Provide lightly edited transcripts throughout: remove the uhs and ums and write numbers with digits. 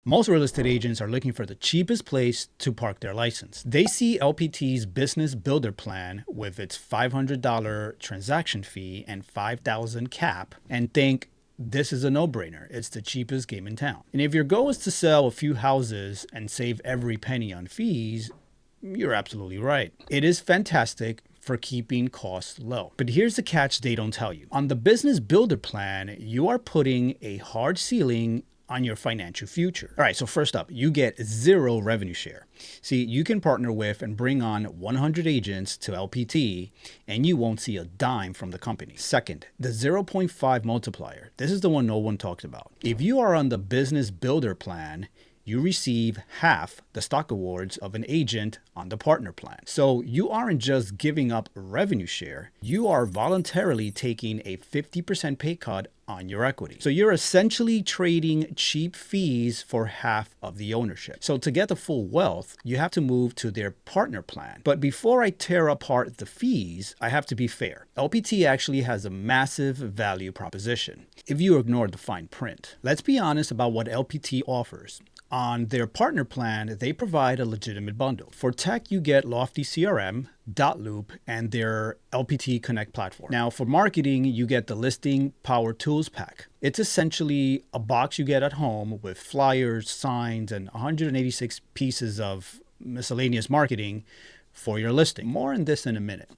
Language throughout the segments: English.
Most real estate agents are looking for the cheapest place to park their license. They see LPT's Business Builder Plan with its $500 transaction fee and $5,000 cap and think this is a no-brainer. It's the cheapest game in town. And if your goal is to sell a few houses and save every penny on fees, you're absolutely right. It is fantastic for keeping costs low. But here's the catch they don't tell you. On the Business Builder Plan, you are putting a hard ceiling on your financial future. All right, so first up, you get 0 revenue share. See, you can partner with and bring on 100 agents to LPT and you won't see a dime from the company. Second, the 0.5 multiplier. This is the one no one talks about. If you are on the Business Builder Plan, you receive half the stock awards of an agent on the partner plan. So you aren't just giving up revenue share, you are voluntarily taking a 50% pay cut on your equity. So you're essentially trading cheap fees for half of the ownership. So to get the full wealth, you have to move to their partner plan. But before I tear apart the fees, I have to be fair. LPT actually has a massive value proposition if you ignore the fine print. Let's be honest about what LPT offers. On their partner plan, they provide a legitimate bundle. For tech, you get Lofty CRM, Loop, and their LPT Connect platform. Now, for marketing, you get the Listing Power Tools pack. It's essentially a box you get at home with flyers, signs, and 186 pieces of miscellaneous marketing for your listing. More on this in a minute.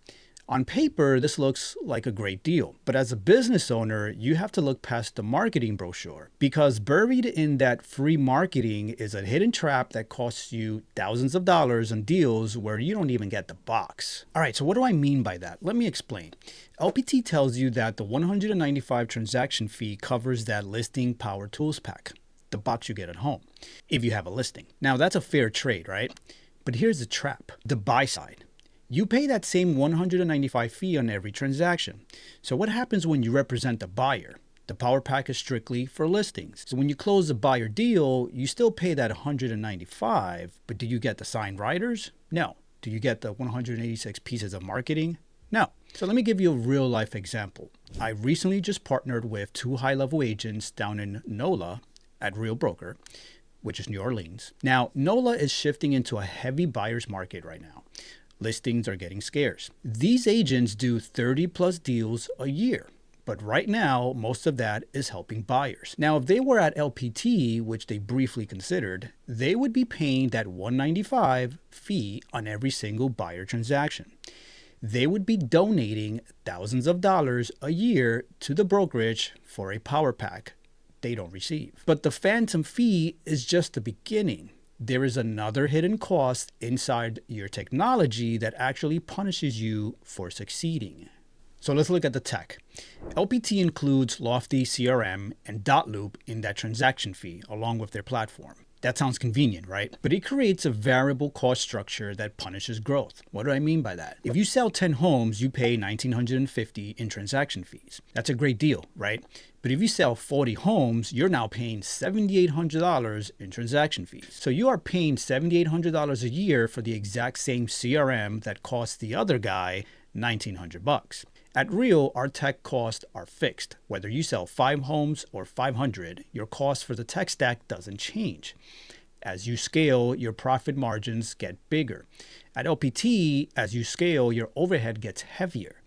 On paper, this looks like a great deal, but as a business owner, you have to look past the marketing brochure because buried in that free marketing is a hidden trap that costs you thousands of dollars on deals where you don't even get the box. All right, so what do I mean by that? Let me explain. LPT tells you that the $195 transaction fee covers that Listing Power Tools pack, the box you get at home, if you have a listing. Now, that's a fair trade, right? But here's the trap, the buy side. You pay that same $195 fee on every transaction. So what happens when you represent the buyer? The power pack is strictly for listings. So when you close the buyer deal, you still pay that $195, but do you get the signed writers? No. Do you get the 186 pieces of marketing? No. So let me give you a real life example. I recently just partnered with 2 high-level agents down in NOLA at Real Broker, which is New Orleans. Now, NOLA is shifting into a heavy buyer's market right now. Listings are getting scarce. These agents do 30 plus deals a year, but right now, most of that is helping buyers. Now, if they were at LPT, which they briefly considered, they would be paying that $195 fee on every single buyer transaction. They would be donating thousands of dollars a year to the brokerage for a power pack they don't receive. But the phantom fee is just the beginning. There is another hidden cost inside your technology that actually punishes you for succeeding. So let's look at the tech. LPT includes Lofty CRM and Loop in that transaction fee along with their platform. That sounds convenient, right? But it creates a variable cost structure that punishes growth. What do I mean by that? If you sell 10 homes, you pay $1,950 in transaction fees. That's a great deal, right? But if you sell 40 homes, you're now paying $7,800 in transaction fees. So you are paying $7,800 a year for the exact same CRM that costs the other guy $1,900. At Real, our tech costs are fixed. Whether you sell 5 homes or 500, your cost for the tech stack doesn't change. As you scale, your profit margins get bigger. At LPT, as you scale, your overhead gets heavier.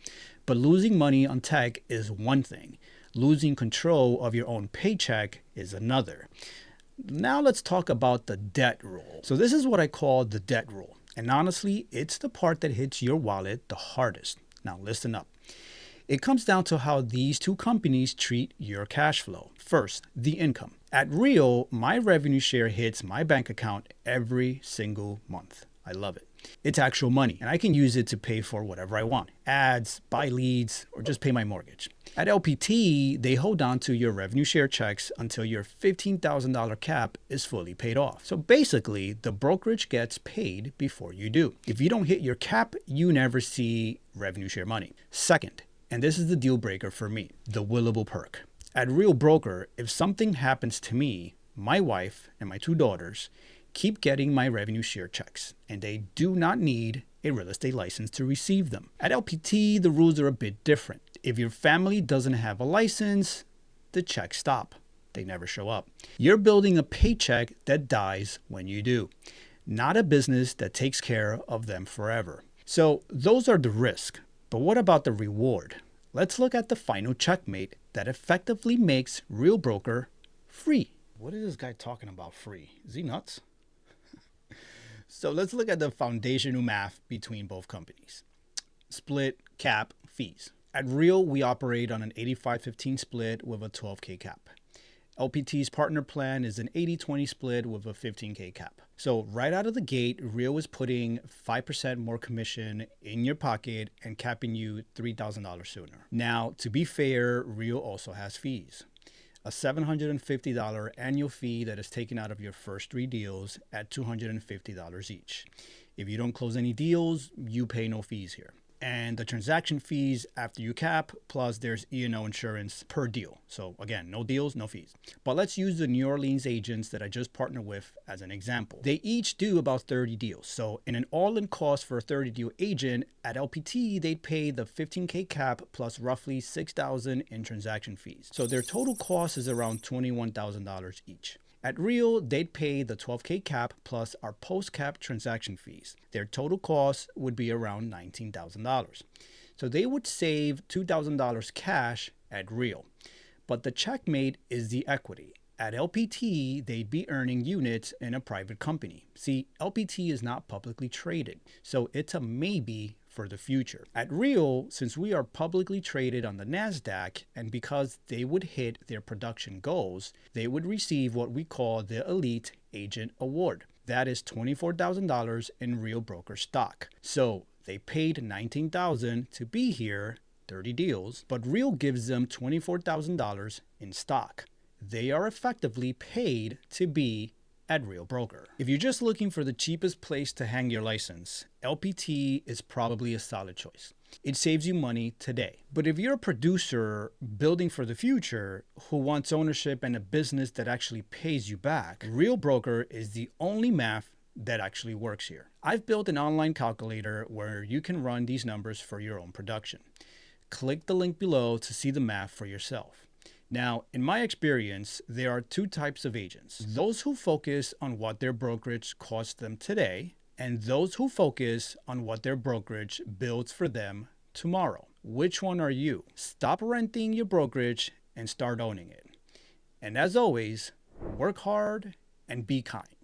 But losing money on tech is one thing. Losing control of your own paycheck is another. Now let's talk about the debt rule. So this is what I call the debt rule. And honestly, it's the part that hits your wallet the hardest. Now listen up. It comes down to how these 2 companies treat your cash flow. First, the income. At Real, my revenue share hits my bank account every single month. I love it. It's actual money, and I can use it to pay for whatever I want. Ads, buy leads, or just pay my mortgage. At LPT, they hold on to your revenue share checks until your $15,000 cap is fully paid off. So basically, the brokerage gets paid before you do. If you don't hit your cap, you never see revenue share money. Second, and this is the deal breaker for me, the Willable perk. At Real Broker, if something happens to me, my wife and my 2 daughters keep getting my revenue share checks, and they do not need a real estate license to receive them. At LPT, the rules are a bit different. If your family doesn't have a license, the checks stop. they never show up. You're building a paycheck that dies when you do, not a business that takes care of them forever. So those are the risks. But what about the reward? Let's look at the final checkmate that effectively makes Real Broker free. What is this guy talking about free? Is he nuts? So let's look at the foundational math between both companies. Split, cap, fees. At Real, we operate on an 85-15 split with a 12K cap. LPT's partner plan is an 80-20 split with a 15K cap. So right out of the gate, Real is putting 5% more commission in your pocket and capping you $3,000 sooner. Now, to be fair, Real also has fees. A $750 annual fee that is taken out of your first 3 deals at $250 each. If you don't close any deals, you pay no fees here. And the transaction fees after you cap, plus there's E&O insurance per deal. So again, no deals, no fees. But let's use the New Orleans agents that I just partnered with as an example. They each do about 30 deals. So in an all-in cost for a 30-deal agent, at LPT, they'd pay the 15K cap plus roughly $6,000 in transaction fees. So their total cost is around $21,000 each. At Real, they'd pay the 12K cap plus our post-cap transaction fees. Their total cost would be around $19,000. So they would save $2,000 cash at Real. But the checkmate is the equity. At LPT, they'd be earning units in a private company. See, LPT is not publicly traded, so it's a maybe for the future. At Real, since we are publicly traded on the NASDAQ, and because they would hit their production goals, they would receive what we call the Elite Agent Award. That is $24,000 in Real Broker stock. So they paid $19,000 to be here, 30 deals, but Real gives them $24,000 in stock. They are effectively paid to be at Real Broker. If you're just looking for the cheapest place to hang your license, LPT is probably a solid choice. It saves you money today. But if you're a producer building for the future who wants ownership and a business that actually pays you back, Real Broker is the only math that actually works here. I've built an online calculator where you can run these numbers for your own production. Click the link below to see the math for yourself. Now, in my experience, there are 2 types of agents. Those who focus on what their brokerage costs them today, and those who focus on what their brokerage builds for them tomorrow. Which one are you? Stop renting your brokerage and start owning it. And as always, work hard and be kind.